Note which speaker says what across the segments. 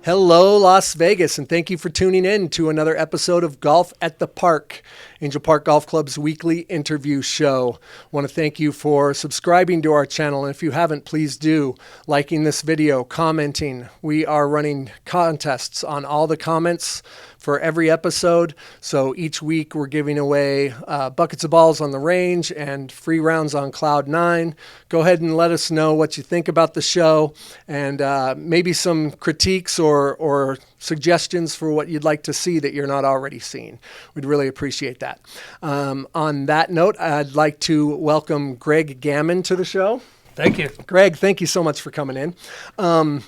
Speaker 1: Hello, Las Vegas, and thank you for tuning in to another episode of Golf at the Park, Angel Park Golf Club's weekly interview show. I want to thank you for subscribing to our channel, and if you haven't, please do, liking this video, commenting. We are running contests on all the comments for every episode, so each week we're giving away buckets of balls on the range and free rounds on Cloud 9. Go ahead and let us know what you think about the show, and maybe some critiques or suggestions for what you'd like to see that you're not already seeing. We'd really appreciate that. On that note, I'd like to welcome Greg Gammon to the show.
Speaker 2: Thank you.
Speaker 1: Greg, thank you so much for coming in.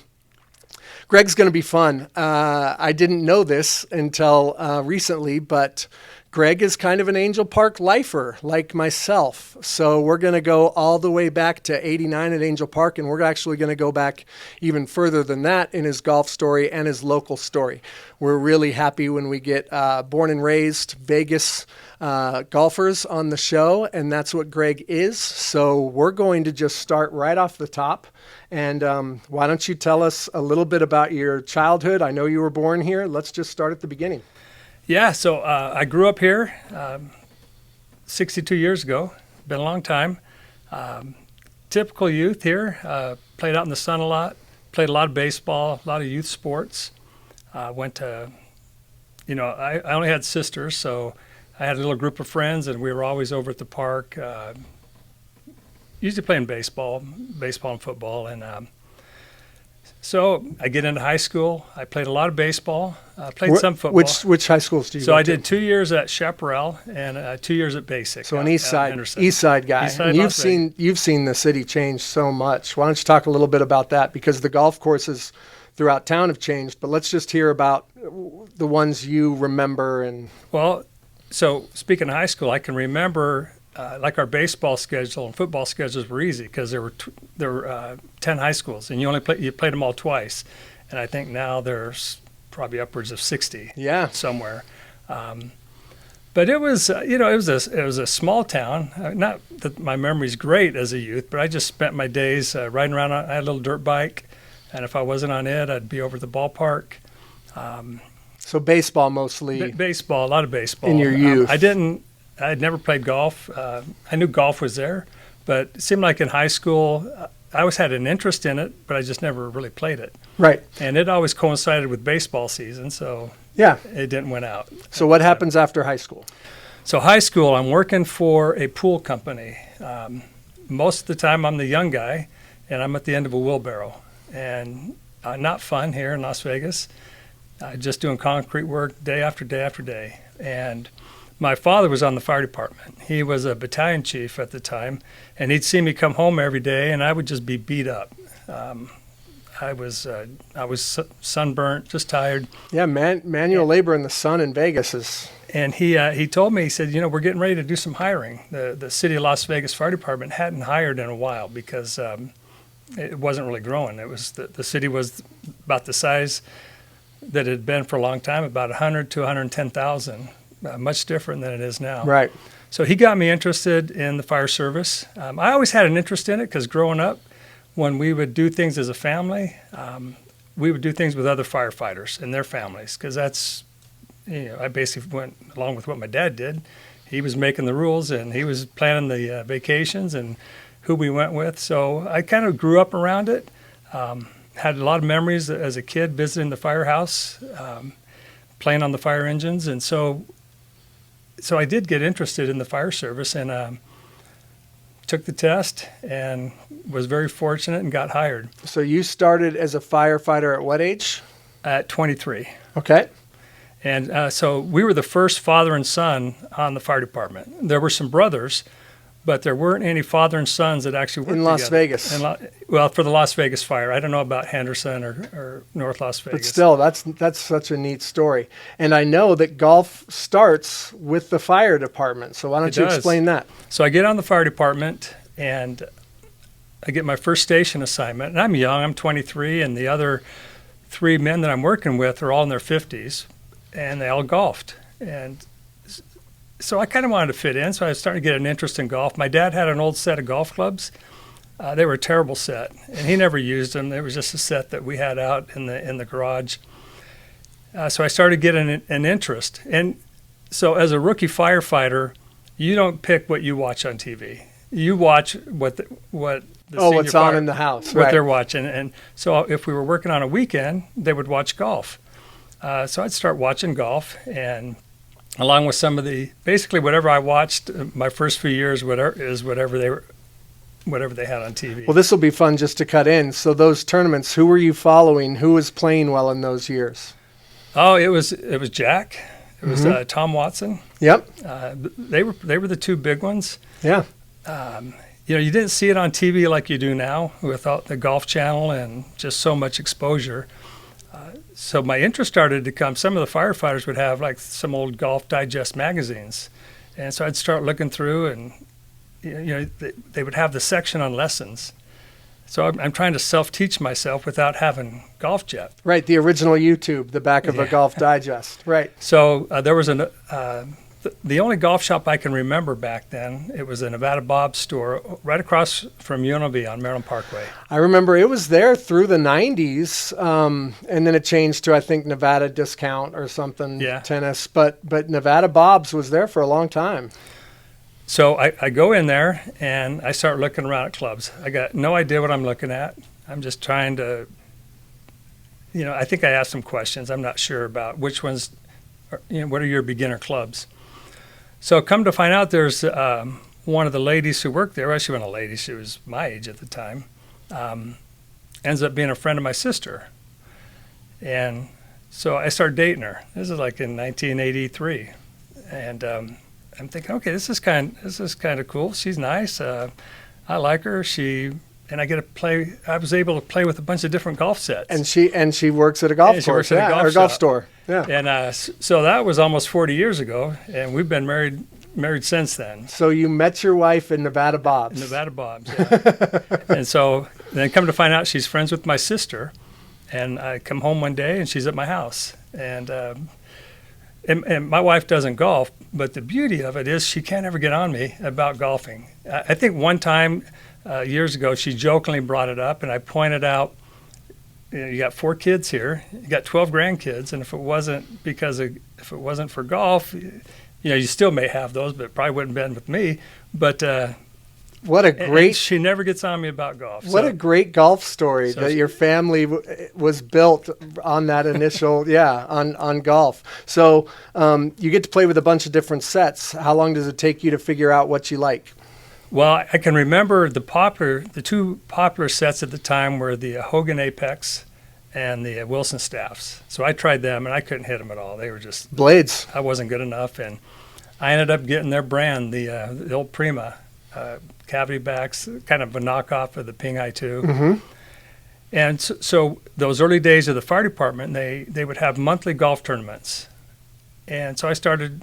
Speaker 1: Greg's going to be fun. I didn't know this until recently, but Greg is kind of an Angel Park lifer like myself. So we're going to go all the way back to 89 at Angel Park, and we're actually going to go back even further than that in his golf story and his local story. We're really happy when we get born and raised Vegas golfers on the show, and that's what Greg is. So we're going to just start right off the top. And why don't you tell us a little bit about your childhood? I know you were born here. Let's just start at the beginning.
Speaker 2: Yeah, so I grew up here 62 years ago. Been a long time. Typical youth here. Played out in the sun a lot. Played a lot of baseball, a lot of youth sports. Went to, I only had sisters, so I had a little group of friends, and we were always over at the park, usually playing baseball and football. And so I get into high school. I played a lot of baseball. Played some football.
Speaker 1: Which high schools do you go to?
Speaker 2: So I did 2 years at Chaparral and 2 years at Basic.
Speaker 1: So an East Side guy.
Speaker 2: East Side,
Speaker 1: and you've seen the city change so much. Why don't you talk a little bit about that? Because the golf courses throughout town have changed, but let's just hear about the ones you remember. And
Speaker 2: well, so speaking of high school, I can remember like our baseball schedule and football schedules were easy because there were 10 high schools, and you played them all twice. And I think now there's probably upwards of 60 somewhere. But it was it was a small town. Not that my memory's great as a youth, but I just spent my days riding around. I had a little dirt bike, and if I wasn't on it, I'd be over at the ballpark.
Speaker 1: So baseball mostly.
Speaker 2: Baseball, a lot of baseball.
Speaker 1: In your youth.
Speaker 2: I'd never played golf. I knew golf was there, but it seemed like in high school, I always had an interest in it, but I just never really played it.
Speaker 1: Right.
Speaker 2: And it always coincided with baseball season, so it didn't win out.
Speaker 1: So what happens after high school?
Speaker 2: So high school, I'm working for a pool company. Most of the time, I'm the young guy, and I'm at the end of a wheelbarrow. And not fun here in Las Vegas. Just doing concrete work day after day after day. And my father was on the fire department. He was a battalion chief at the time, and he'd see me come home every day, and I would just be beat up. I was sunburnt, just tired.
Speaker 1: Yeah, manual labor in the sun in Vegas is.
Speaker 2: And he told me, he said, we're getting ready to do some hiring. The city of Las Vegas Fire Department hadn't hired in a while because it wasn't really growing. It was the city was about the size that it had been for a long time, about 100 to 110,000. Much different than it is now.
Speaker 1: Right.
Speaker 2: So he got me interested in the fire service. I always had an interest in it because growing up, when we would do things as a family, we would do things with other firefighters and their families because that's, I basically went along with what my dad did. He was making the rules and he was planning the vacations and who we went with. So I kind of grew up around it. Had a lot of memories as a kid visiting the firehouse, playing on the fire engines, and so I did get interested in the fire service and took the test and was very fortunate and got hired.
Speaker 1: So you started as a firefighter at what age?
Speaker 2: At 23.
Speaker 1: Okay.
Speaker 2: And so we were the first father and son on the fire department. There were some brothers, but there weren't any father and sons that actually worked
Speaker 1: in Las
Speaker 2: together.
Speaker 1: Vegas.
Speaker 2: Well, for the Las Vegas fire. I don't know about Henderson or North Las Vegas.
Speaker 1: But still, that's such a neat story. And I know that golf starts with the fire department. So why don't you explain that?
Speaker 2: So I get on the fire department and I get my first station assignment. And I'm young, I'm 23, and the other 3 men that I'm working with are all in their 50s. and they all golfed. And so I kind of wanted to fit in, so I started to get an interest in golf. My dad had an old set of golf clubs. They were a terrible set, and he never used them. It was just a set that we had out in the garage. So I started getting an interest. And so as a rookie firefighter, you don't pick what you watch on TV. You watch what's on
Speaker 1: in the house,
Speaker 2: what
Speaker 1: right.
Speaker 2: they're watching. And so if we were working on a weekend, they would watch golf. So I'd start watching golf, and along with basically whatever I watched my first few years, whatever they had on TV.
Speaker 1: Well, this will be fun just to cut in. So those tournaments, who were you following? Who was playing well in those years?
Speaker 2: Oh, it was Jack. It was Tom Watson.
Speaker 1: Yep.
Speaker 2: They were the two big ones.
Speaker 1: Yeah.
Speaker 2: You didn't see it on TV like you do now without the Golf Channel and just so much exposure. So my interest started to come. Some of the firefighters would have like some old Golf Digest magazines, and so I'd start looking through, and they would have the section on lessons. So I'm trying to self-teach myself without having Golf Jet.
Speaker 1: Right, the original YouTube, the back of a Golf Digest. Right.
Speaker 2: So there was the only golf shop I can remember back then. It was a Nevada Bob's store right across from UNLV on Maryland Parkway.
Speaker 1: I remember it was there through the 90s, and then it changed to, I think, Nevada Discount or something, tennis. But Nevada Bob's was there for a long time.
Speaker 2: So I go in there, and I start looking around at clubs. I got no idea what I'm looking at. I'm just trying to, I think I asked some questions. I'm not sure about which ones, what are your beginner clubs? So come to find out, there's one of the ladies who worked there. Well, she wasn't a lady. She was my age at the time. Ends up being a friend of my sister. And so I started dating her. This is like in 1983. And I'm thinking, okay, this is kind of cool. She's nice. I like her. And I get to play. I was able to play with a bunch of different golf sets.
Speaker 1: And she works at a golf course, or golf store. Yeah.
Speaker 2: And so that was almost 40 years ago, and we've been married since then.
Speaker 1: So you met your wife in Nevada Bob's.
Speaker 2: Nevada Bob's, yeah. And so then come to find out, she's friends with my sister, and I come home one day and she's at my house, and my wife doesn't golf, but the beauty of it is she can't ever get on me about golfing. I think one time. Years ago, she jokingly brought it up, and I pointed out, you got 4 kids here, you got 12 grandkids, and if it wasn't for golf, you still may have those, but it probably wouldn't have been with me. But she never gets on me about golf.
Speaker 1: What a great golf story that your family was built on that initial, on golf. So you get to play with a bunch of different sets. How long does it take you to figure out what you like?
Speaker 2: Well, I can remember the two popular sets at the time were the Hogan Apex and the Wilson Staffs. So I tried them, and I couldn't hit them at all. They were just
Speaker 1: blades.
Speaker 2: I wasn't good enough, and I ended up getting their brand, the old Prima cavity backs, kind of a knockoff of the Ping I-2.
Speaker 1: Mm-hmm.
Speaker 2: And so those early days of the fire department, they would have monthly golf tournaments, and so I started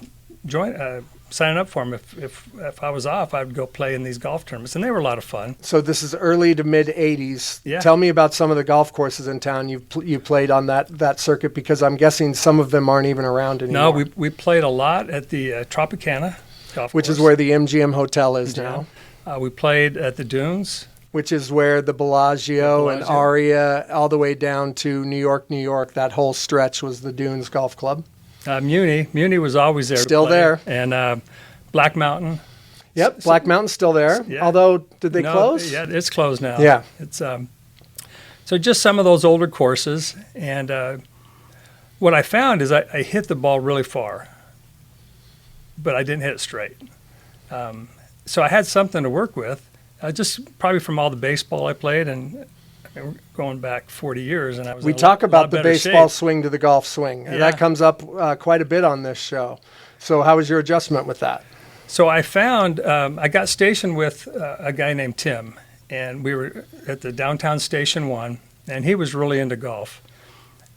Speaker 2: signing up for them. If I was off, I'd go play in these golf tournaments, and they were a lot of fun.
Speaker 1: So this is early to mid 80s.
Speaker 2: Yeah.
Speaker 1: Tell me about some of the golf courses in town you played on that circuit, because I'm guessing some of them aren't even around anymore.
Speaker 2: No, we played a lot at the Tropicana golf
Speaker 1: which
Speaker 2: course.
Speaker 1: is where the MGM Hotel is now.
Speaker 2: We played at the Dunes.
Speaker 1: Which is where the Bellagio and Aria, all the way down to New York, that whole stretch was the Dunes Golf Club.
Speaker 2: Muni was always there.
Speaker 1: Still there.
Speaker 2: And Black Mountain.
Speaker 1: Yep, Black Mountain's still there. Yeah. Although, did they close?
Speaker 2: Yeah, it's closed now.
Speaker 1: Yeah.
Speaker 2: It's so just some of those older courses. And what I found is I hit the ball really far, but I didn't hit it straight. So I had something to work with, just probably from all the baseball I played, and we're going back 40 years, and I was.
Speaker 1: We talk about the baseball
Speaker 2: shape.
Speaker 1: Swing to the golf swing.
Speaker 2: Yeah.
Speaker 1: That comes up quite a bit on this show. So how was your adjustment with that?
Speaker 2: So I found I got stationed with a guy named Tim, and we were at the downtown Station 1, and he was really into golf,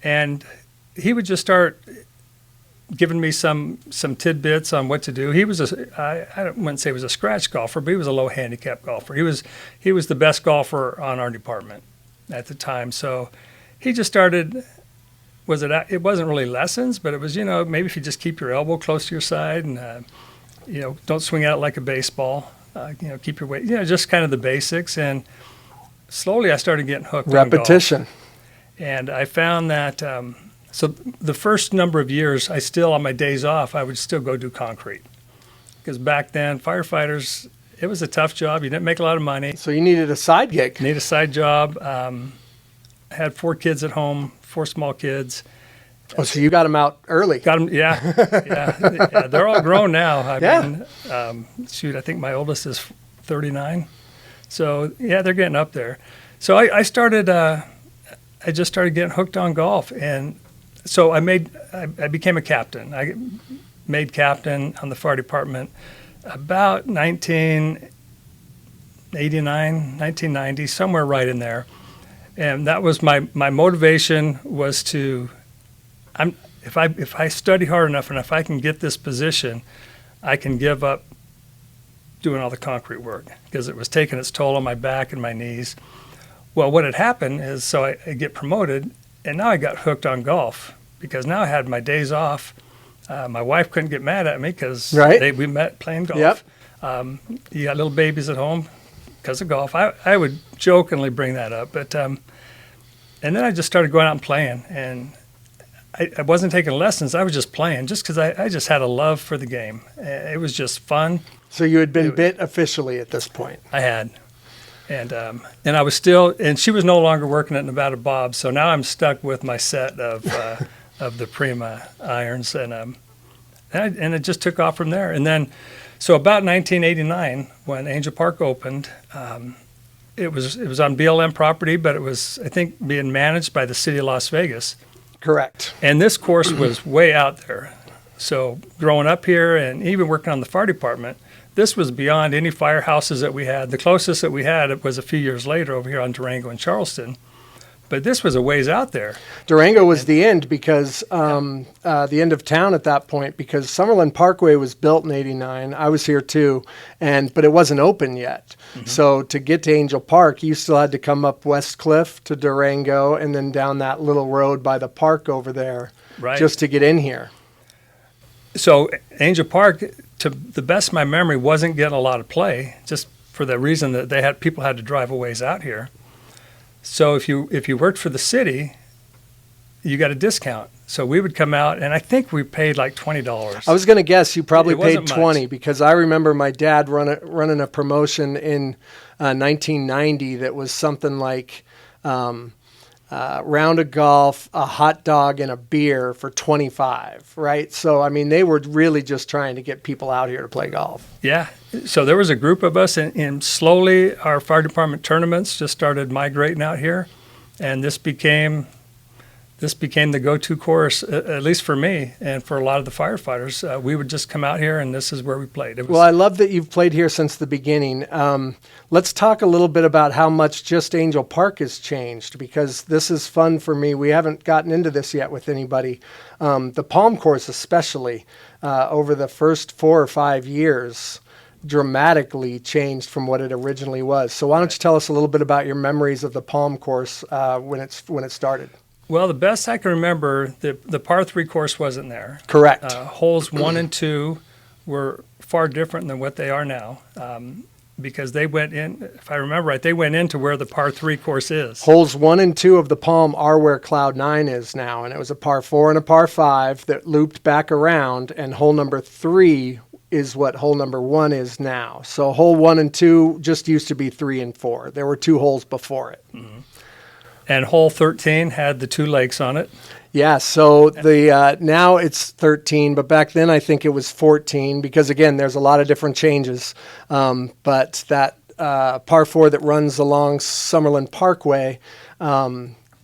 Speaker 2: and he would just start giving me some tidbits on what to do. He was I wouldn't say he was a scratch golfer, but he was a low handicap golfer. He was the best golfer on our department at the time. So he just started, it wasn't really lessons, but it was, maybe if you just keep your elbow close to your side and, don't swing out like a baseball, keep your weight, just kind of the basics. And slowly I started getting hooked
Speaker 1: Repetition.
Speaker 2: on golf. And I found that, so the first number of years, I still, on my days off, I would still go do concrete. Because back then, firefighters, it was a tough job. You didn't make a lot of money.
Speaker 1: So you needed a side gig.
Speaker 2: Need a side job. Had 4 kids at home, 4 small kids.
Speaker 1: Oh, so you got them out early.
Speaker 2: Got them, yeah. They're all grown now. I mean, I think my oldest is 39. So, yeah, they're getting up there. So I just started getting hooked on golf. And so I became a captain. I made captain on the fire department about 1989, 1990, somewhere right in there. And that was my motivation was if I study hard enough and if I can get this position, I can give up doing all the concrete work because it was taking its toll on my back and my knees. Well, what had happened is, so I get promoted, and now I got hooked on golf because now I had my days off. My wife couldn't get mad at me because we met playing golf.
Speaker 1: Yep.
Speaker 2: You got little babies at home because of golf. I would jokingly bring that up, but and then I just started going out and playing, and I wasn't taking lessons. I was just playing just because I just had a love for the game. It was just fun. So
Speaker 1: you had been bit officially at this point.
Speaker 2: I had. And I was still, and she was no longer working at Nevada Bob, so now I'm stuck with my set of the Prima irons, and it just took off from there. And then, so about 1989, when Angel Park opened, it was on BLM property, but it was, I think, being managed by the city of Las Vegas.
Speaker 1: Correct.
Speaker 2: And this course was way out there. So growing up here and even working on the fire department, this was beyond any firehouses that we had. The closest that we had was a few years later over here on Durango and Charleston. But this was a ways out there.
Speaker 1: Durango was the end because the end of town at that point, because Summerlin Parkway was built in '89. I was here too, but it wasn't open yet. Mm-hmm. So to get to Angel Park, you still had to come up West Cliff to Durango and then down that little road by the park over there, just to get in here.
Speaker 2: So Angel Park, to the best of my memory, wasn't getting a lot of play, just for the reason that people had to drive a ways out here. So if you worked for the city, you got a discount. So we would come out, and I think we paid like $20.
Speaker 1: I was going to guess you probably paid $20
Speaker 2: much.
Speaker 1: Because I remember my dad running a promotion in 1990 that was something like round of golf, a hot dog, and a beer for $25, right? So, I mean, they were really just trying to get people out here to play golf.
Speaker 2: Yeah. So there was a group of us, and slowly our fire department tournaments just started migrating out here, and this became the go-to course, at least for me and for a lot of the firefighters. We would just come out here, and this is where we played.
Speaker 1: Well, I love that you've played here since the beginning. Let's talk a little bit about how much just Angel Park has changed, because this is fun for me. We haven't gotten into this yet with anybody. The Palm Course especially, over the first 4 or 5 years, dramatically changed from what it originally was. So why don't you tell us a little bit about your memories of the Palm Course when it started?
Speaker 2: Well, the best I can remember, the par 3 course wasn't there.
Speaker 1: Correct.
Speaker 2: Holes 1 and 2 were far different than what they are now, because they went in, if I remember right, they went into where the par 3 course is.
Speaker 1: Holes 1 and 2 of the Palm are where Cloud 9 is now, and it was a par 4 and a par 5 that looped back around, and hole number 3 is what hole number 1 is now. So hole 1 and 2 just used to be 3 and 4. There were 2 holes before it.
Speaker 2: Mm-hmm. And hole 13 had the 2 lakes on it.
Speaker 1: Yeah, so the now it's 13, but back then I think it was 14 because, again, there's a lot of different changes. But that par 4 that runs along Summerlin Parkway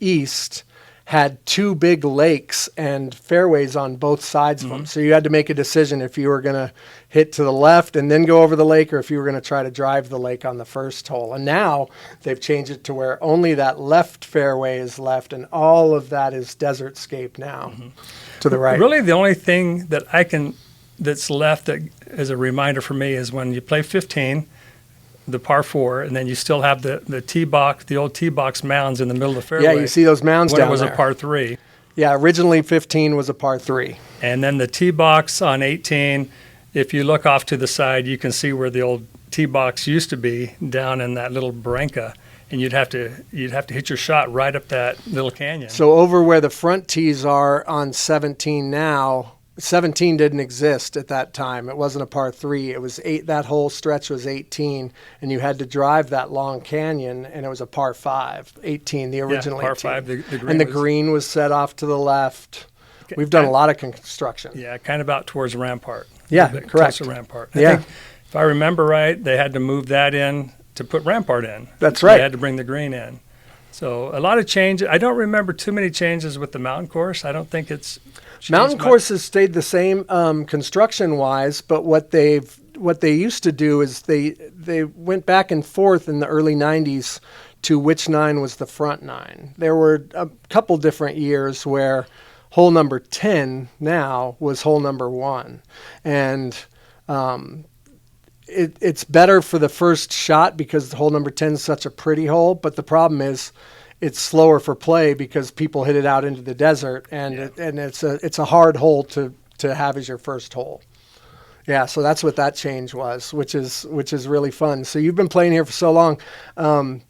Speaker 1: east had 2 big lakes and fairways on both sides of them. So you had to make a decision if you were going to hit to the left and then go over the lake, or if you were going to try to drive the lake on the first hole. And now they've changed it to where only that left fairway is left, and all of that is desertscape now to the right.
Speaker 2: Really, the only thing that's left that is a reminder for me is when you play 15, the par 4, and then you still have the tee box, the old tee box mounds in the middle of the fairway.
Speaker 1: Yeah, you see those mounds down there.
Speaker 2: When it was a par 3.
Speaker 1: Yeah, originally 15 was a par 3.
Speaker 2: And then the tee box on 18, if you look off to the side, you can see where the old tee box used to be down in that little barranca, and you'd have to hit your shot right up that little canyon.
Speaker 1: So over where the front tees are on 17 now, 17 didn't exist at that time. It wasn't a par 3. It was 8. That whole stretch was 18, and you had to drive that long canyon, and it was a par 5. 18, the original
Speaker 2: par
Speaker 1: 18.
Speaker 2: 5. The green
Speaker 1: and the green was set off to the left.
Speaker 2: Okay.
Speaker 1: We've done a lot of construction.
Speaker 2: Yeah, kind of out towards Rampart.
Speaker 1: Yeah, correct.
Speaker 2: Close to Rampart.
Speaker 1: Yeah.
Speaker 2: I think, if I remember right, they had to move that in to put Rampart in.
Speaker 1: That's right.
Speaker 2: They had to bring the green in. So a lot of changes. I don't remember too many changes with the mountain course. I don't think it's changed
Speaker 1: Mountain
Speaker 2: much.
Speaker 1: course has stayed the same construction-wise, but what they used to do is they went back and forth in the early 90s to which 9 was the front 9. There were a couple different years where hole number 10 now was hole number 1. And it's better for the first shot because the hole number 10 is such a pretty hole, but the problem is it's slower for play because people hit it out into the desert, and it's a hard hole to have as your first hole. Yeah, so that's what that change was, which is really fun. So you've been playing here for so long. I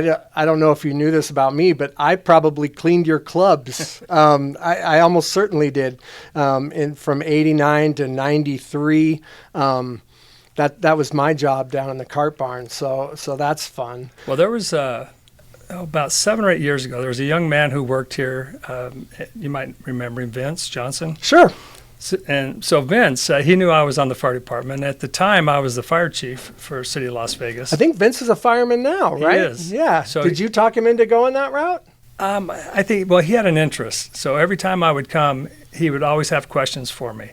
Speaker 1: don't know if you knew this about me, but I probably cleaned your clubs. I almost certainly did. From 89 to 93. That was my job down in the cart barn. So that's fun.
Speaker 2: Well, there was about 7 or 8 years ago, there was a young man who worked here. You might remember him, Vince Johnson.
Speaker 1: Sure.
Speaker 2: So Vince, he knew I was on the fire department. At the time, I was the fire chief for City of Las Vegas.
Speaker 1: I think Vince is a fireman now, right?
Speaker 2: He is.
Speaker 1: Yeah.
Speaker 2: So
Speaker 1: did you talk him into going that route?
Speaker 2: I think, well, he had an interest. So every time I would come, he would always have questions for me.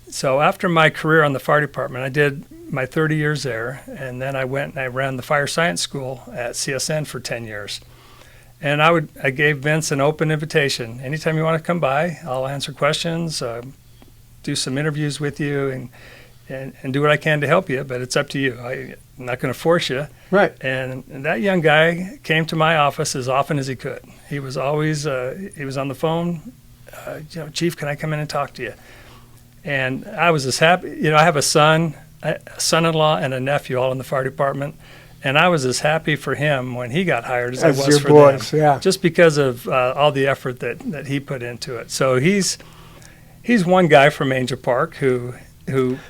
Speaker 2: So after my career on the fire department, I did my 30 years there, and then I went and I ran the fire science school at CSN for 10 years. And I gave Vince an open invitation. Anytime you want to come by, I'll answer questions, do some interviews with you, and do what I can to help you, but it's up to you. I'm not going to force you.
Speaker 1: Right.
Speaker 2: And that young guy came to my office as often as he could. He was always, he was on the phone, Chief, can I come in and talk to you? And I was as happy, I have a son-in-law and a nephew all in the fire department, and I was as happy for him when he got hired as I was
Speaker 1: your
Speaker 2: for
Speaker 1: boys,
Speaker 2: them.
Speaker 1: yeah.
Speaker 2: Just because of all the effort that he put into it. So he's one guy from Angel Park who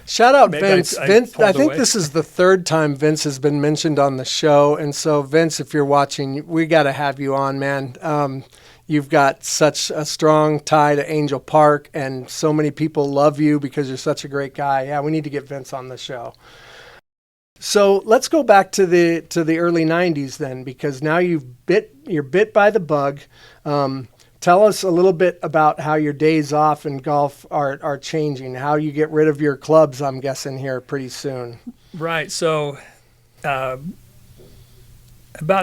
Speaker 1: shout out
Speaker 2: maybe
Speaker 1: Vince.
Speaker 2: I
Speaker 1: Vince, I
Speaker 2: pulled
Speaker 1: think
Speaker 2: away.
Speaker 1: this is the 3rd time Vince has been mentioned on the show, and so Vince, if you're watching, we got to have you on, man. You've got such a strong tie to Angel Park, and so many people love you because you're such a great guy. Yeah, we need to get Vince on the show. So let's go back to the early 90s then, because now you're bit by the bug. Tell us a little bit about how your days off in golf are changing, how you get rid of your clubs, I'm guessing, here pretty soon.
Speaker 2: Right. So about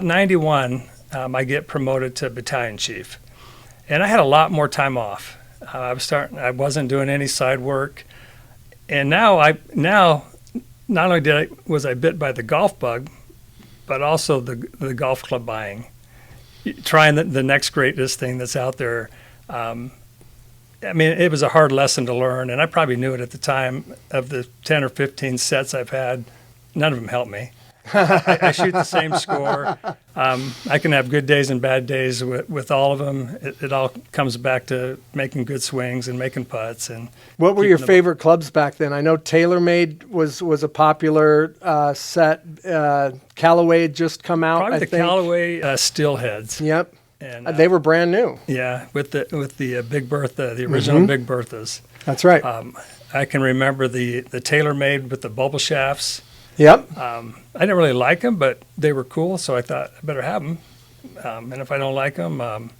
Speaker 2: 91, I get promoted to battalion chief, and I had a lot more time off. I wasn't doing any side work, and now not only was I bit by the golf bug, but also the golf club buying, trying the next greatest thing that's out there. It was a hard lesson to learn, and I probably knew it at the time. Of the 10 or 15 sets I've had, none of them helped me. I shoot the same score. I can have good days and bad days with all of them. It all comes back to making good swings and making putts. And
Speaker 1: what were your favorite clubs back then? I know TaylorMade was a popular set. Callaway had just come out.
Speaker 2: Probably the Callaway Steelheads.
Speaker 1: Yep,
Speaker 2: and
Speaker 1: they were brand new.
Speaker 2: Yeah, with the Big Bertha, the original Big Berthas.
Speaker 1: That's right.
Speaker 2: I can remember the TaylorMade with the bubble shafts.
Speaker 1: Yep.
Speaker 2: I didn't really like them, but they were cool, so I thought I better have them. And if I don't like them,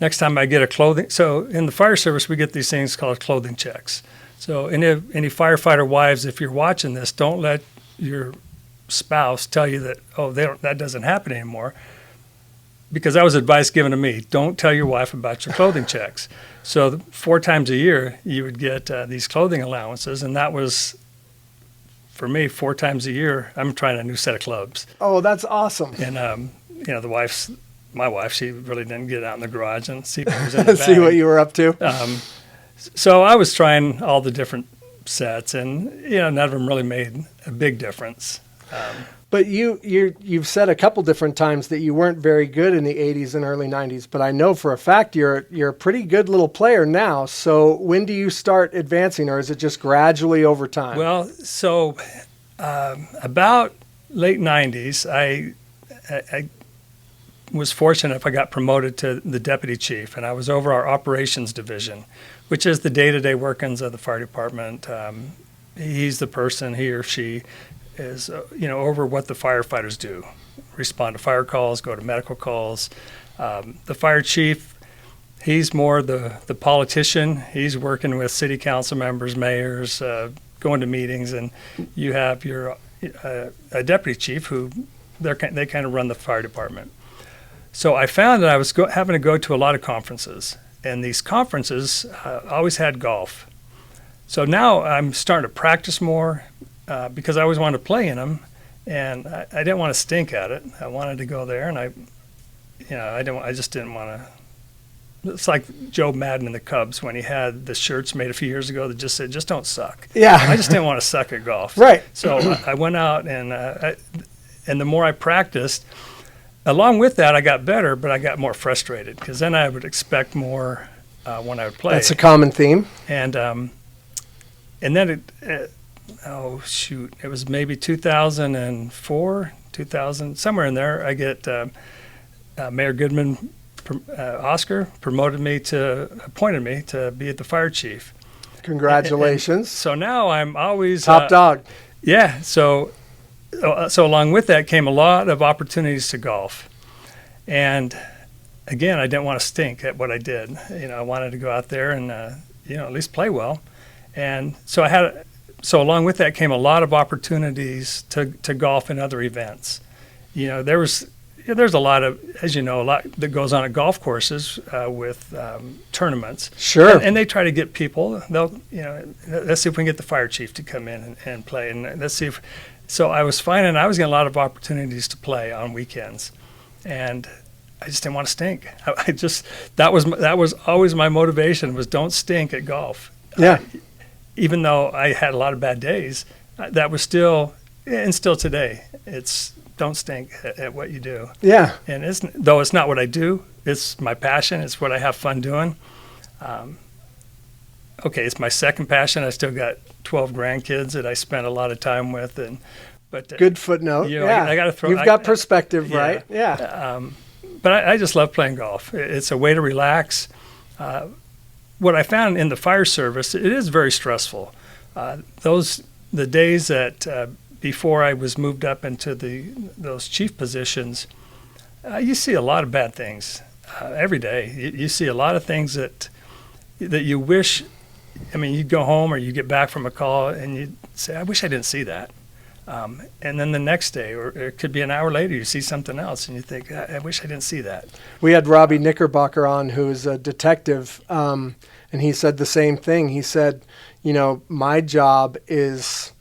Speaker 2: next time I get a clothing. So in the fire service, we get these things called clothing checks. So any firefighter wives, if you're watching this, don't let your spouse tell you that, that doesn't happen anymore. Because that was advice given to me. Don't tell your wife about your clothing checks. So 4 times a year, you would get these clothing allowances, and that was, for me, 4 times a year, I'm trying a new set of clubs.
Speaker 1: Oh, that's awesome.
Speaker 2: And, the wife's my wife, she really didn't get out in the garage and see what was in the bag.
Speaker 1: See what you were up to.
Speaker 2: So I was trying all the different sets, and none of them really made a big difference.
Speaker 1: But you've said a couple different times that you weren't very good in the 80s and early 90s, but I know for a fact you're a pretty good little player now. So when do you start advancing, or is it just gradually over time?
Speaker 2: Well, so about late 90s, I was fortunate if I got promoted to the deputy chief, and I was over our operations division, which is the day-to-day workings of the fire department. He's the person, he or she is over what the firefighters do, respond to fire calls, go to medical calls. The fire chief, he's more the politician. He's working with city council members, mayors, going to meetings, and you have your a deputy chief who they kind of run the fire department. So I found that I was having to go to a lot of conferences, and these conferences always had golf. So now I'm starting to practice more because I always wanted to play in them, and I didn't want to stink at it. I wanted to go there, and I just didn't want to. It's like Joe Madden in the Cubs when he had the shirts made a few years ago that just said, "Just don't suck."
Speaker 1: Yeah,
Speaker 2: I just didn't want to suck at golf.
Speaker 1: Right.
Speaker 2: So I went out, and the more I practiced, along with that, I got better, but I got more frustrated because then I would expect more when I would play.
Speaker 1: That's a common theme.
Speaker 2: And then it was maybe 2004, 2000, somewhere in there. I get Mayor Goodman, Oscar, appointed me to be the fire chief.
Speaker 1: Congratulations.
Speaker 2: And so now I'm always
Speaker 1: top dog.
Speaker 2: Yeah. So along with that came a lot of opportunities to golf. And again, I didn't want to stink at what I did. I wanted to go out there and, at least play well. And so along with that came a lot of opportunities to golf in other events. There's a lot of, as you know, a lot that goes on at golf courses with tournaments.
Speaker 1: Sure.
Speaker 2: And they try to get people. Let's see if we can get the fire chief to come in and play. And let's see if. So I was finding I was getting a lot of opportunities to play on weekends, and I just didn't want to stink. That was always my motivation, was don't stink at golf.
Speaker 1: Yeah.
Speaker 2: Even though I had a lot of bad days, that was still, and still today, it's don't stink at what you do.
Speaker 1: Yeah.
Speaker 2: And though it's not what I do, it's my passion. It's what I have fun doing. It's my second passion. I still got 12 grandkids that I spend a lot of time with, but
Speaker 1: good footnote.
Speaker 2: I got to throw.
Speaker 1: You've got perspective, right? Yeah.
Speaker 2: But I just love playing golf. It's a way to relax. What I found in the fire service, it is very stressful. The days that before I was moved up into those chief positions, you see a lot of bad things every day. You see a lot of things that you wish. I mean, you'd go home or you get back from a call and you'd say, "I wish I didn't see that." And then the next day, or it could be an hour later, you see something else and you think, "I wish I didn't see that."
Speaker 1: We had Robbie Knickerbocker on, who's a detective, and he said the same thing. He said, my job is,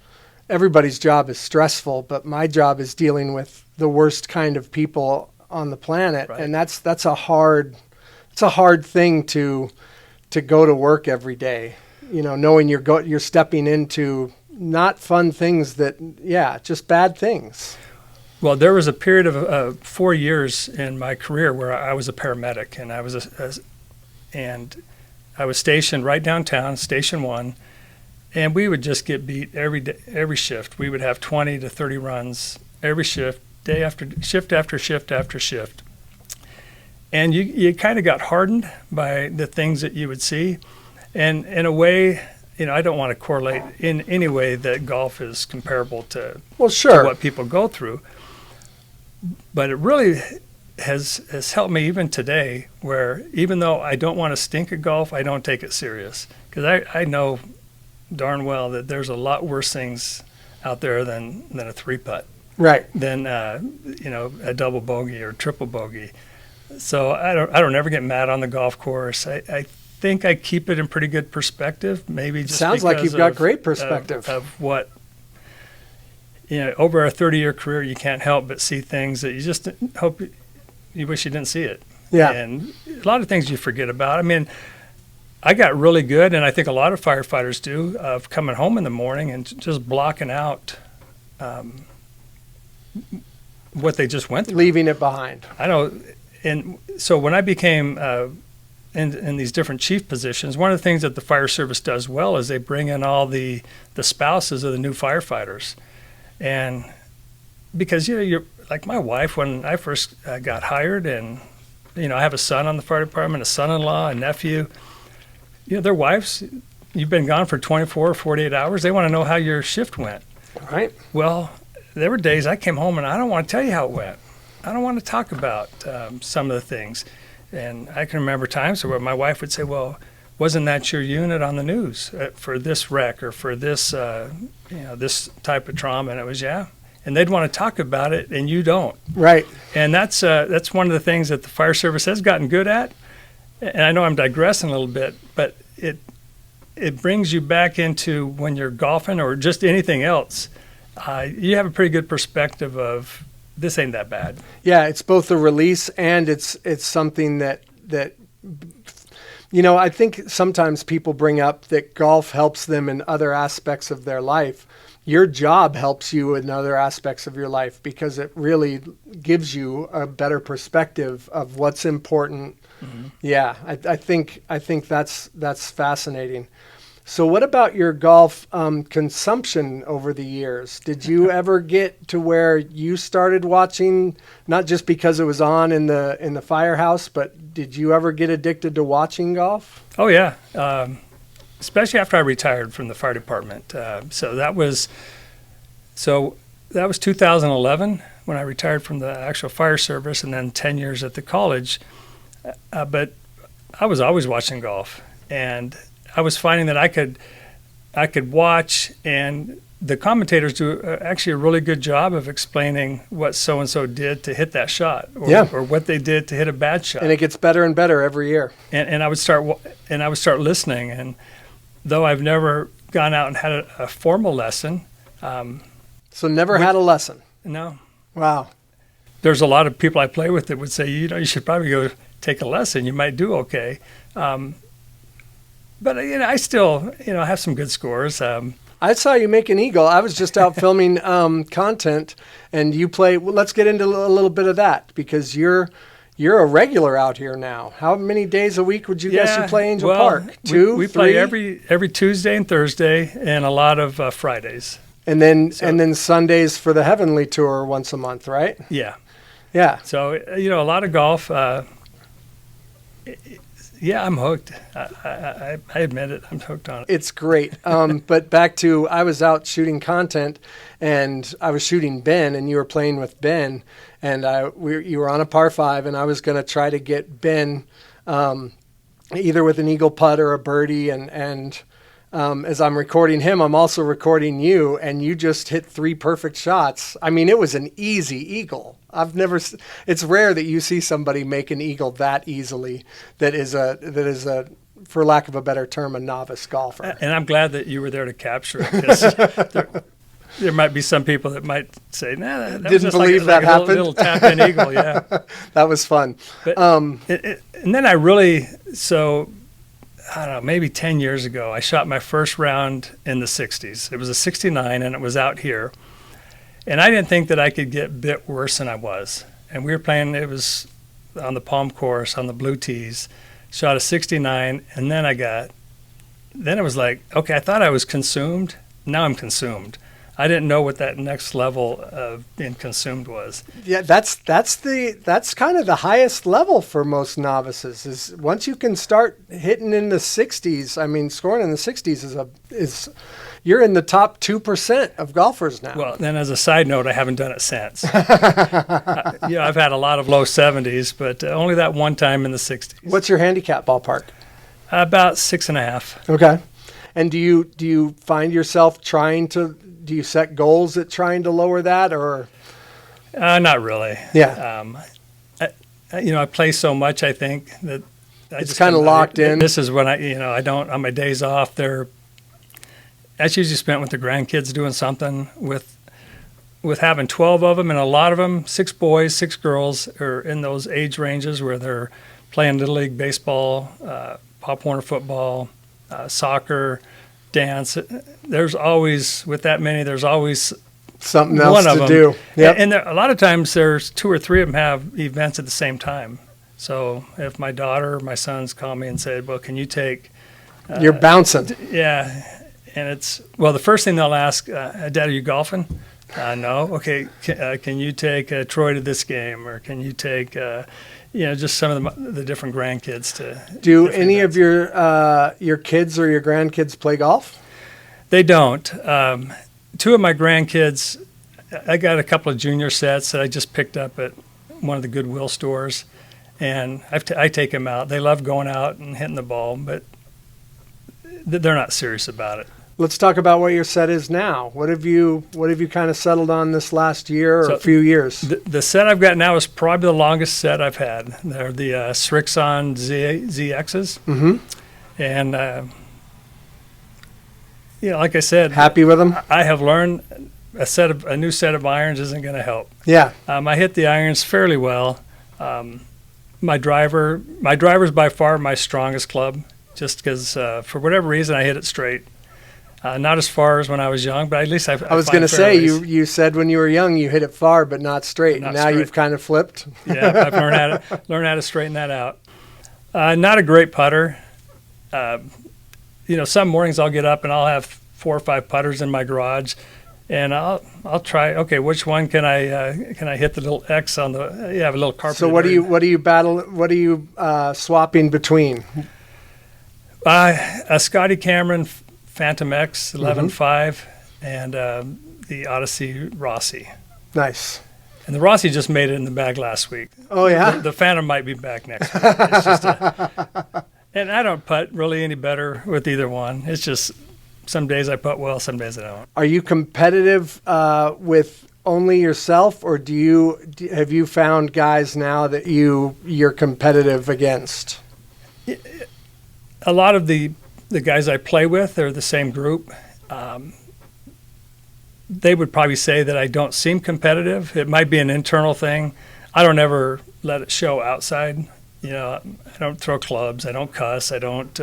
Speaker 1: everybody's job is stressful, but my job is dealing with the worst kind of people on the planet. Right. And that's a hard thing to go to work every day, knowing you're stepping into not fun things just bad things.
Speaker 2: Well, there was a period of 4 years in my career where I was a paramedic, and I was stationed right downtown, Station 1, and we would just get beat every day, every shift. We would have 20 to 30 runs every shift, day after shift after shift after shift. And you kind of got hardened by the things that you would see. And in a way, I don't want to correlate in any way that golf is comparable to, to what people go through. But it really has helped me even today, where even though I don't want to stink at golf, I don't take it serious. Because I know darn well that there's a lot worse things out there than a three-putt.
Speaker 1: Right.
Speaker 2: Than, a double bogey or triple bogey. So I don't ever get mad on the golf course. I think I keep it in pretty good perspective. Maybe just
Speaker 1: sounds like you've got great perspective
Speaker 2: of what over a 30-year career, you can't help but see things that you just hope you wish you didn't see it.
Speaker 1: Yeah.
Speaker 2: And a lot of things you forget about. I mean, I got really good, and I think a lot of firefighters do, of coming home in the morning and just blocking out what they just went through.
Speaker 1: Leaving it behind.
Speaker 2: I know. And so when I became in these different chief positions, one of the things that the fire service does well is they bring in all the spouses of the new firefighters. And because, you're like my wife, when I first got hired, and, I have a son on the fire department, a son-in-law, a nephew, their wives, you've been gone for 24 or 48 hours. They want to know how your shift went.
Speaker 1: Right.
Speaker 2: Well, there were days I came home and I don't want to tell you how it went. I don't want to talk about some of the things. And I can remember times where my wife would say, well, wasn't that your unit on the news for this wreck or for this, this type of trauma? And it was, yeah. And they'd want to talk about it, and you don't.
Speaker 1: Right.
Speaker 2: And that's one of the things that the fire service has gotten good at. And I know I'm digressing a little bit, but it brings you back into when you're golfing or just anything else. You have a pretty good perspective of this ain't that bad.
Speaker 1: Yeah, it's both a release and it's something that I think sometimes people bring up that golf helps them in other aspects of their life. Your job helps you in other aspects of your life because it really gives you a better perspective of what's important. Mm-hmm. Yeah, I think that's fascinating. So what about your golf consumption over the years? Did you ever get to where you started watching, not just because it was on in the firehouse, but did you ever get addicted to watching golf?
Speaker 2: Oh, yeah. Especially after I retired from the fire department. So that was 2011 when I retired from the actual fire service, and then 10 years at the college. But I was always watching golf, and I was finding that I could watch, and the commentators do actually a really good job of explaining what so-and-so did to hit that shot, or what they did to hit a bad shot.
Speaker 1: And it gets better and better every year.
Speaker 2: And I would start listening, and though I've never gone out and had a formal lesson.
Speaker 1: So never had a lesson?
Speaker 2: No.
Speaker 1: Wow.
Speaker 2: There's a lot of people I play with that would say, you should probably go take a lesson. You might do okay. But I still, have some good scores.
Speaker 1: I saw you make an eagle. I was just out filming content, and you play. Well, let's get into a little bit of that because you're a regular out here now. How many days a week would you guess you play Angel Park? Two,
Speaker 2: we
Speaker 1: three?
Speaker 2: play every Tuesday and Thursday, and a lot of Fridays.
Speaker 1: And then Sundays for the Heavenly Tour once a month, right?
Speaker 2: Yeah.
Speaker 1: Yeah.
Speaker 2: So a lot of golf. Yeah, I'm hooked. I admit it. I'm hooked on it.
Speaker 1: It's great. But back to, I was out shooting content, and I was shooting Ben, and you were playing with Ben, and you were on a par 5, and I was going to try to get Ben either with an eagle putt or a birdie, and as I'm recording him, I'm also recording you, and you just hit 3 perfect shots. I mean, it was an easy eagle. It's rare that you see somebody make an eagle that easily that is a, for lack of a better term, a novice golfer.
Speaker 2: And I'm glad that you were there to capture it, because there might be some people that might say, nah, that
Speaker 1: didn't
Speaker 2: was just
Speaker 1: believe
Speaker 2: like
Speaker 1: that happened.
Speaker 2: A little tap-in eagle, yeah.
Speaker 1: That was fun.
Speaker 2: But, and then I don't know, maybe 10 years ago, I shot my first round in the 60s. It was a 69, and it was out here. And I didn't think that I could get bit worse than I was. And we were playing, it was on the Palm course, on the blue tees, shot a 69, and then it was like, okay, I thought I was consumed. Now I'm consumed. I didn't know what that next level of being consumed was. Yeah,
Speaker 1: that's kind of the highest level for most novices. Is once you can start hitting in the 60s. I mean, scoring in the 60s is you're in the top 2% of golfers now.
Speaker 2: Well, then as a side note, I haven't done it since. I've had a lot of low 70s, but only that one time in the 60s.
Speaker 1: What's your handicap ballpark?
Speaker 2: About 6.5.
Speaker 1: Okay. And do you find yourself do you set goals at trying to lower that, or?
Speaker 2: Not really.
Speaker 1: Yeah.
Speaker 2: I play so much, I think, that
Speaker 1: it's kind of locked in.
Speaker 2: This is when I don't, on my days off, that's usually spent with the grandkids doing something with with having 12 of them, and a lot of them, 6 boys, 6 girls, are in those age ranges where they're playing Little League baseball, Pop Warner football, soccer, dance. There's always, with that many, there's always
Speaker 1: something else to do.
Speaker 2: Yep. And there, a lot of times there's 2 or 3 of them have events at the same time. So if my daughter or my sons call me and say, well, can you take...
Speaker 1: You're bouncing.
Speaker 2: Yeah. And it's, well, the first thing they'll ask, Dad, are you golfing? No. Okay. Can you take Troy to this game? Or can you take, just some of the different grandkids to...
Speaker 1: Do any of your kids or your grandkids play golf?
Speaker 2: They don't. 2 of my grandkids, I got a couple of junior sets that I just picked up at one of the Goodwill stores. And I take them out. They love going out and hitting the ball, but they're not serious about it.
Speaker 1: Let's talk about what your set is now. What have you kind of settled on this last year or a few years?
Speaker 2: The set I've got now is probably the longest set I've had. They're the Srixon ZXs. Mm-hmm. And, like I said.
Speaker 1: Happy with them?
Speaker 2: I have learned a new set of irons isn't going to help.
Speaker 1: Yeah.
Speaker 2: I hit the irons fairly well. My driver's by far my strongest club, just because for whatever reason I hit it straight. Not as far as when I was young, but at least I
Speaker 1: was going to say, you said when you were young you hit it far, but not straight. Now straight. You've kind of flipped.
Speaker 2: Yeah, I've learned how to straighten that out. Not a great putter. Some mornings I'll get up and I'll have 4 or 5 putters in my garage, and I'll try. Okay, which one can I hit the little X on the? You have a little carpet.
Speaker 1: So what are you swapping between?
Speaker 2: A Scotty Cameron Phantom X 11.5 and the Odyssey Rossi.
Speaker 1: Nice.
Speaker 2: And the Rossi just made it in the bag last week.
Speaker 1: Oh yeah.
Speaker 2: The Phantom might be back next week. It's just and I don't putt really any better with either one. It's just some days I putt well, some days I don't.
Speaker 1: Are you competitive with only yourself, or have you found guys now that you're competitive against?
Speaker 2: A lot of the guys I play with are the same group. They would probably say that I don't seem competitive. It might be an internal thing. I don't ever let it show outside. I don't throw clubs. I don't cuss. I don't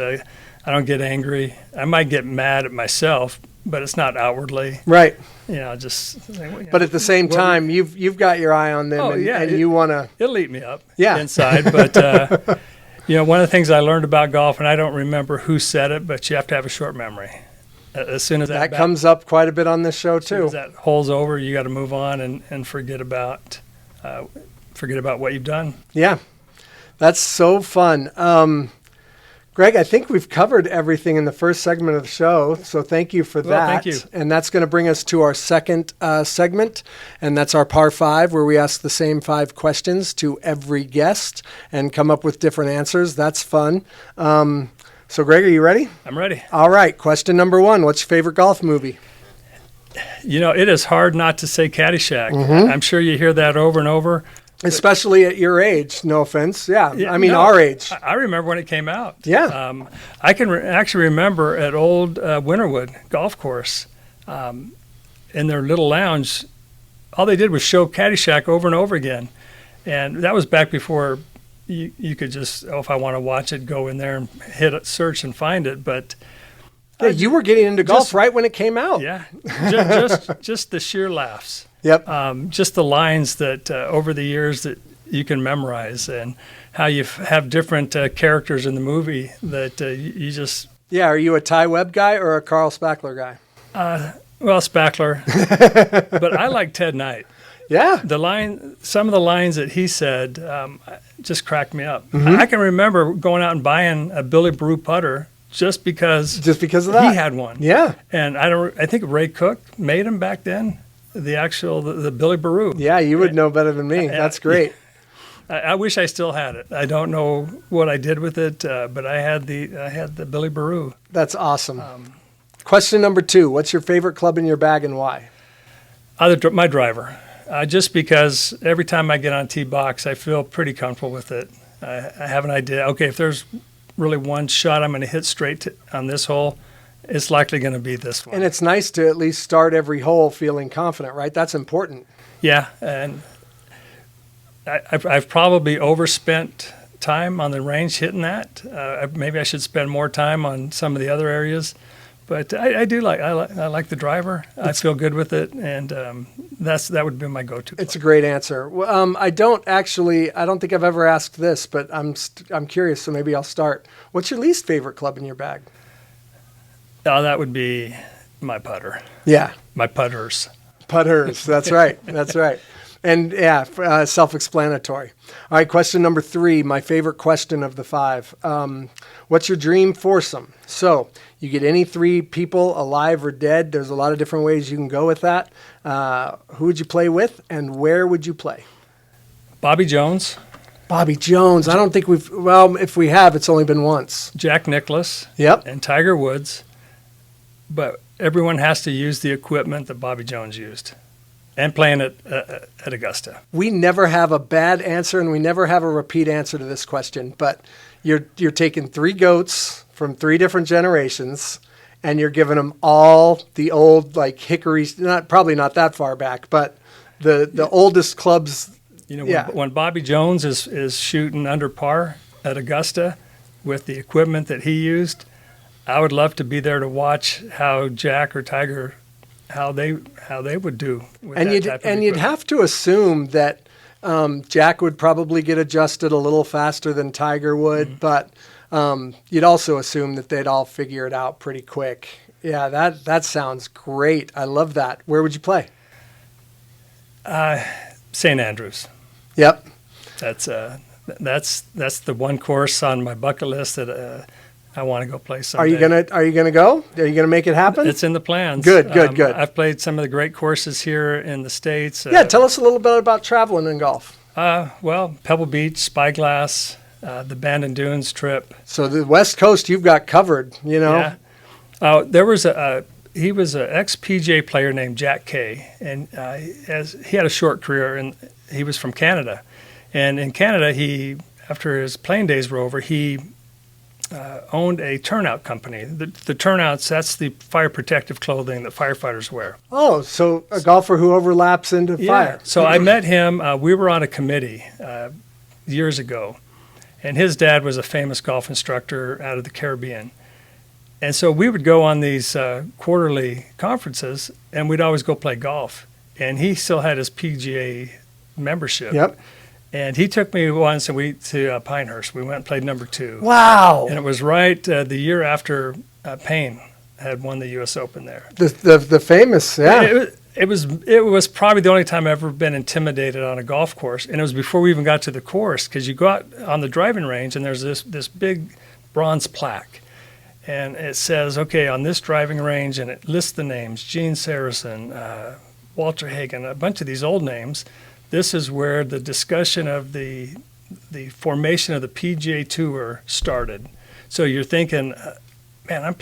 Speaker 2: get angry. I might get mad at myself, but it's not outwardly.
Speaker 1: Right.
Speaker 2: But
Speaker 1: at the same time, you've got your eye on them, and you want to.
Speaker 2: It'll eat me up inside, but. One of the things I learned about golf, and I don't remember who said it, but you have to have a short memory. As soon as
Speaker 1: that comes up quite a bit on this show too.
Speaker 2: As that hole's over, you got to move on and forget about what you've done.
Speaker 1: Yeah, that's so fun. Greg, I think we've covered everything in the first segment of the show, so thank you for that.
Speaker 2: Thank you.
Speaker 1: And that's going to bring us to our second segment, and that's our Par 5, where we ask the same 5 questions to every guest and come up with different answers. That's fun. So, Greg, are you ready?
Speaker 2: I'm ready.
Speaker 1: All right. Question number 1. What's your favorite golf movie?
Speaker 2: It is hard not to say Caddyshack.
Speaker 1: Mm-hmm.
Speaker 2: I'm sure you hear that over and over.
Speaker 1: Especially at your age, no offense. Yeah, our age.
Speaker 2: I remember when it came out.
Speaker 1: Yeah.
Speaker 2: I can actually remember at old Winterwood Golf Course, in their little lounge, all they did was show Caddyshack over and over again. And that was back before you could just, if I want to watch it, go in there and hit a search and find it. But
Speaker 1: yeah, you were getting into golf right when it came out.
Speaker 2: Yeah, just the sheer laughs.
Speaker 1: Yep.
Speaker 2: Just the lines that over the years that you can memorize, and how you have different characters in the movie that you just.
Speaker 1: Yeah, are you a Ty Webb guy or a Carl Spackler guy?
Speaker 2: Well, Spackler, but I like Ted Knight.
Speaker 1: Yeah.
Speaker 2: Some of the lines that he said just cracked me up.
Speaker 1: Mm-hmm.
Speaker 2: I can remember going out and buying a Billy Brew putter just because
Speaker 1: of that.
Speaker 2: He had one.
Speaker 1: Yeah.
Speaker 2: And I think Ray Cook made him back then. The Billy Baru.
Speaker 1: Yeah, you would know better than me. That's great.
Speaker 2: I wish I still had it. I don't know what I did with it, but I had the Billy Baru.
Speaker 1: That's awesome. Question number 2. What's your favorite club in your bag and why?
Speaker 2: My driver. Just because every time I get on tee box, I feel pretty comfortable with it. I have an idea. Okay, if there's really one shot I'm going to hit straight on this hole, it's likely going to be this one.
Speaker 1: And it's nice to at least start every hole feeling confident, right? That's important.
Speaker 2: Yeah, and I've probably overspent time on the range hitting that. Maybe I should spend more time on some of the other areas. But I like the driver. I feel good with it, and that would be my go-to.
Speaker 1: It's a great answer. Well, I don't think I've ever asked this, but I'm curious, so maybe I'll start. What's your least favorite club in your bag?
Speaker 2: Oh, that would be my putter.
Speaker 1: Yeah,
Speaker 2: my putters.
Speaker 1: Putters. That's right. That's right. And yeah, self-explanatory. All right, question number 3, my favorite question of the 5. What's your dream foursome? So you get any 3 people, alive or dead. There's a lot of different ways you can go with that. Who would you play with, and where would you play?
Speaker 2: Bobby Jones.
Speaker 1: Bobby Jones. I don't think if we have, it's only been once.
Speaker 2: Jack Nicklaus.
Speaker 1: Yep.
Speaker 2: And Tiger Woods. But everyone has to use the equipment that Bobby Jones used. And playing at Augusta.
Speaker 1: We never have a bad answer, and we never have a repeat answer to this question. But you're taking 3 goats from 3 different generations, and you're giving them all the old hickories. Probably not that far back, but the oldest clubs.
Speaker 2: When Bobby Jones is shooting under par at Augusta with the equipment that he used, I would love to be there to watch how Jack or Tiger. How they would do with that type of equipment.
Speaker 1: And you'd have to assume that Jack would probably get adjusted a little faster than Tiger would, but you'd also assume that they'd all figure it out pretty quick. Yeah, that sounds great. I love that. Where would you play?
Speaker 2: St. Andrews.
Speaker 1: Yep.
Speaker 2: That's the one course on my bucket list that I want to go play someday.
Speaker 1: Are you gonna go? Are you gonna make it happen?
Speaker 2: It's in the plans.
Speaker 1: Good.
Speaker 2: I've played some of the great courses here in the States.
Speaker 1: Yeah, tell us a little bit about traveling in golf.
Speaker 2: Well, Pebble Beach, Spyglass, the Bandon Dunes trip.
Speaker 1: So the West Coast you've got covered, Yeah.
Speaker 2: There was he was an ex-PGA player named Jack Kay, and he had a short career, and he was from Canada. And in Canada, after his playing days were over, he owned a turnout company. The turnouts, that's the fire protective clothing that firefighters wear.
Speaker 1: Oh, so a golfer who overlaps into fire.
Speaker 2: So I met him. We were on a committee years ago, and his dad was a famous golf instructor out of the Caribbean. And so we would go on these quarterly conferences, and we'd always go play golf. And he still had his PGA membership.
Speaker 1: Yep.
Speaker 2: And he took me once to Pinehurst. We went and played number 2.
Speaker 1: Wow.
Speaker 2: And it was right the year after Payne had won the U.S. Open there.
Speaker 1: The famous, yeah.
Speaker 2: It was probably the only time I've ever been intimidated on a golf course. And it was before we even got to the course, because you go out on the driving range and there's this big bronze plaque. And it says, okay, on this driving range, and it lists the names, Gene Saracen, Walter Hagen, a bunch of these old names. This is where the discussion of the formation of the PGA Tour started. So you're thinking, man, I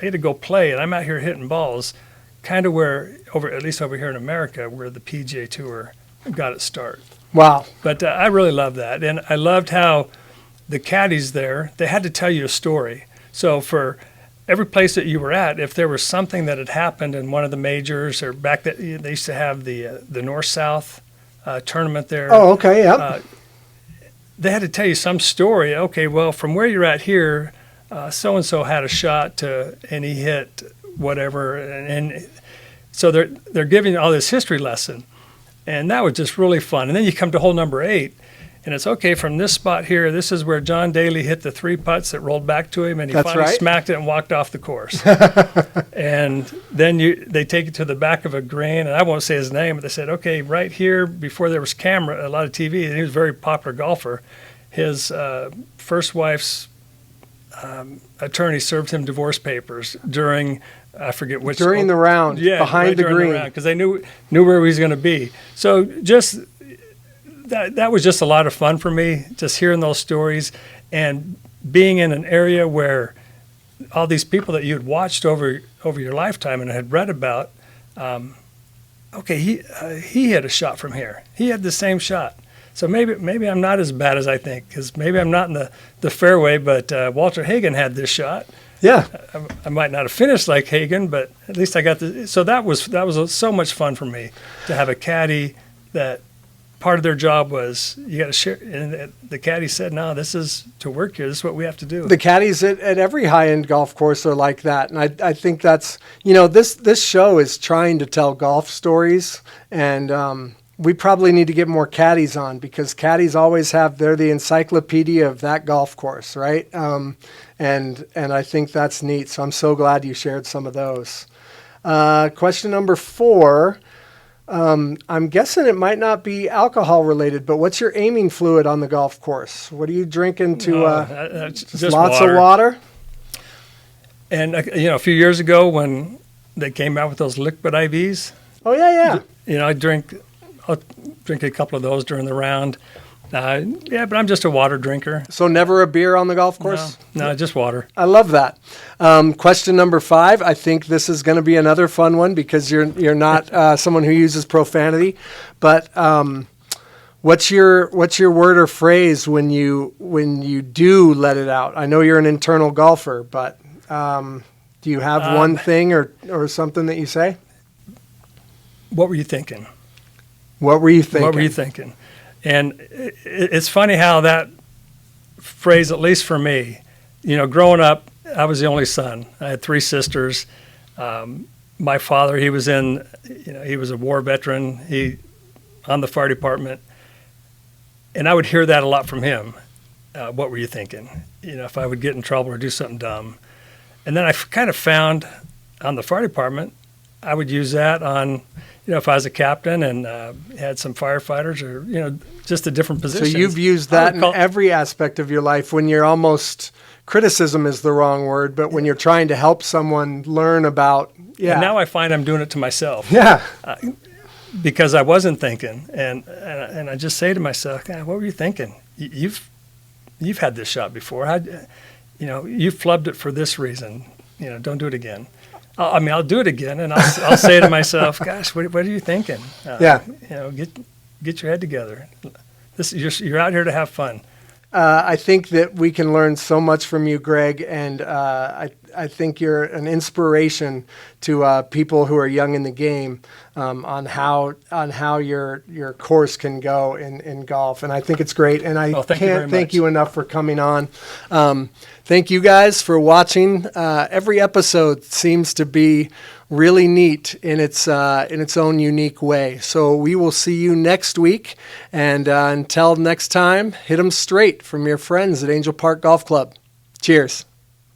Speaker 2: had to go play, and I'm out here hitting balls, kind of at least over here in America, where the PGA Tour got its start.
Speaker 1: Wow.
Speaker 2: But I really loved that, and I loved how the caddies there, they had to tell you a story. So for every place that you were at, if there was something that had happened in one of the majors, or back that they used to have the North-South tournament there.
Speaker 1: Oh, okay, yeah.
Speaker 2: They had to tell you some story. Okay, well, from where you're at here, so-and-so had a shot and he hit whatever. And so they're giving you all this history lesson. And that was just really fun. And then you come to hole number 8, and it's okay, from this spot here, this is where John Daly hit the 3 putts that rolled back to him, and he finally smacked it and walked off the course. And then they take it to the back of a green, and I won't say his name, but they said, okay, right here, before there was camera, a lot of TV, and he was a very popular golfer. His first wife's attorney served him divorce papers during, I forget which.
Speaker 1: During the round, behind the green.
Speaker 2: Because they knew where he was going to be. So just that was just a lot of fun for me, just hearing those stories and being in an area where all these people that you had watched over your lifetime and had read about, okay, he hit a shot from here. He had the same shot. So maybe I'm not as bad as I think, because maybe I'm not in the fairway, but Walter Hagen had this shot.
Speaker 1: Yeah.
Speaker 2: I might not have finished like Hagen, but at least I got the. So that was so much fun for me to have a caddy that part of their job was you got to share. And the caddy said, "No, this is to work here. This is what we have to do."
Speaker 1: The caddies at every high-end golf course are like that, and I think that's, this show is trying to tell golf stories, and we probably need to get more caddies on, because caddies always they're the encyclopedia of that golf course, right? And I think that's neat. So I'm so glad you shared some of those. Question number 4. I'm guessing it might not be alcohol related, but what's your aiming fluid on the golf course? What are you drinking
Speaker 2: just
Speaker 1: lots
Speaker 2: water.
Speaker 1: of water?
Speaker 2: And a few years ago when they came out with those liquid IVs,
Speaker 1: Oh yeah.
Speaker 2: I'll drink a couple of those during the round. But I'm just a water drinker.
Speaker 1: So never a beer on the golf course?
Speaker 2: No, just water.
Speaker 1: I love that. Question number 5. I think this is going to be another fun one, because you're not someone who uses profanity. But what's your word or phrase when you do let it out? I know you're an internal golfer, but do you have one thing or something that you say?
Speaker 2: What were you thinking?
Speaker 1: What were you thinking?
Speaker 2: What were you thinking? And it's funny how that phrase, at least for me, growing up, I was the only son. I had 3 sisters. My father, he was he was a war veteran. He on the fire department, and I would hear that a lot from him. What were you thinking? If I would get in trouble or do something dumb. And then I kind of found on the fire department, I would use that on, if I was a captain and had some firefighters or, just the different positions.
Speaker 1: So you've used that in every aspect of your life, when you're almost, criticism is the wrong word, but when you're trying to help someone learn about,
Speaker 2: And now I find I'm doing it to myself.
Speaker 1: Yeah.
Speaker 2: Because I wasn't thinking. And I just say to myself, God, what were you thinking? You've had this shot before. You flubbed it for this reason. Don't do it again. I'll do it again, and I'll say to myself, "Gosh, what are you thinking? Get your head together. You're out here to have fun."
Speaker 1: I think that we can learn so much from you, Greg, and I think you're an inspiration to people who are young in the game on how your course can go in golf, and I think it's great. And I can't thank you enough for coming on. Thank you guys for watching. Every episode seems to be really neat in its own unique way. So we will see you next week, and until next time, hit 'em straight from your friends at Angel Park Golf Club. Cheers.